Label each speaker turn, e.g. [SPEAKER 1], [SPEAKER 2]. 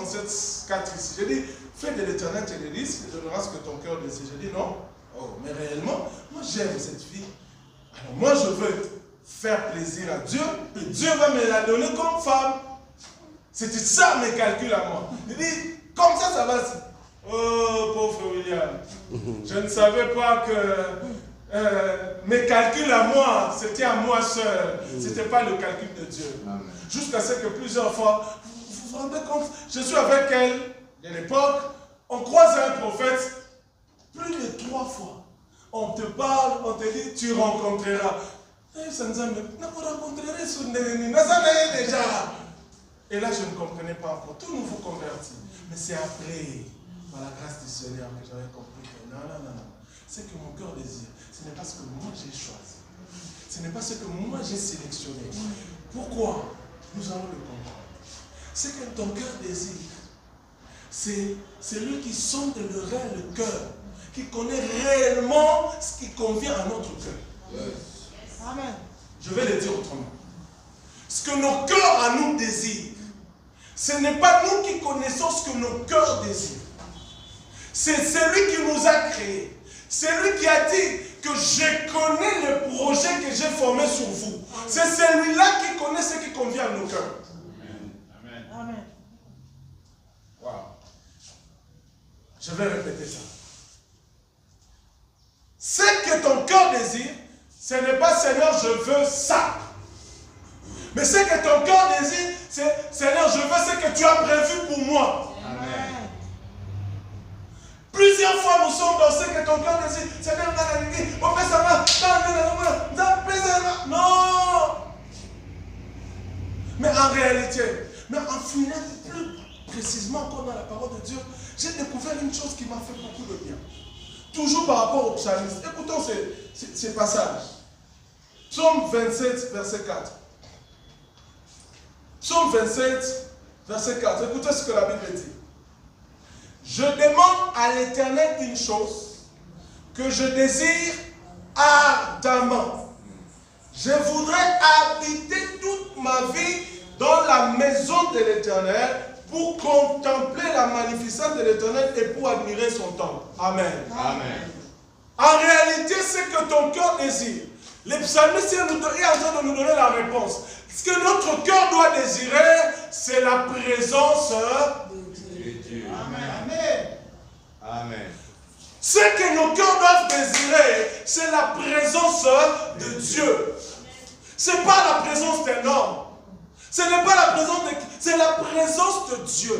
[SPEAKER 1] 37, 4 ici. J'ai dit, fais de l'éternel tes délices, il donnera ce que ton cœur désire. J'ai dit non. Oh, mais réellement, moi j'aime cette fille. Alors moi je veux faire plaisir à Dieu, et Dieu va me la donner comme femme. C'était ça mes calculs à moi. Il dit, comme ça va. Oh, pauvre William. Je ne savais pas que mes calculs à moi, c'était à moi seul. Ce n'était pas le calcul de Dieu. Jusqu'à ce que plusieurs fois, vous vous rendez compte, je suis avec elle, à l'époque, on croise un prophète plus de 3 fois. On te parle, on te dit, tu rencontreras. Ça nous a dit, on rencontrerait sur déjà. Et là, je ne comprenais pas encore. Tout nouveau converti. Mais c'est après, par la grâce du Seigneur, que j'avais compris que non. Ce que mon cœur désire, ce n'est pas ce que moi j'ai choisi. Ce n'est pas ce que moi j'ai sélectionné. Pourquoi? Nous allons le comprendre. Ce que ton cœur désire, c'est celui qui sonde le réel, le cœur, qui connaît réellement ce qui convient à notre cœur. Amen. Je vais le dire autrement. Ce que nos cœurs à nous désirent, ce n'est pas nous qui connaissons ce que nos cœurs désirent. C'est celui qui nous a créés. C'est lui qui a dit que je connais le projet que j'ai formé sur vous. C'est celui-là qui connaît ce qui convient à nos cœurs. Amen. Amen. Wow. Je vais répéter ça. Ce que ton cœur désire, ce n'est pas Seigneur, je veux ça. Mais ce que ton cœur désire, c'est Seigneur, je veux ce que tu as prévu pour moi. Amen. Plusieurs fois nous sommes dans ce que ton cœur désire. Seigneur, on fait ça. Non. Mais en réalité, mais en final, plus précisément encore dans la parole de Dieu, j'ai découvert une chose qui m'a fait beaucoup de bien. Toujours par rapport au psalmiste. Écoutons ces passages. Psaume 27, verset 4. Psaume 27, verset 4. Écoutez ce que la Bible dit. Je demande à l'Éternel une chose que je désire ardemment. Je voudrais habiter toute ma vie dans la maison de l'Éternel pour contempler la magnificence de l'Éternel et pour admirer son temple. Amen. Amen. En réalité, c'est que ton cœur désire. Le psalmiste est en train de nous donner la réponse. Ce que notre cœur doit désirer, c'est la présence de Dieu. Amen. Amen. Ce que nos cœurs doivent désirer, c'est la présence de Dieu. Ce n'est pas la présence d'un homme. Ce n'est pas la présence de... C'est la présence de Dieu.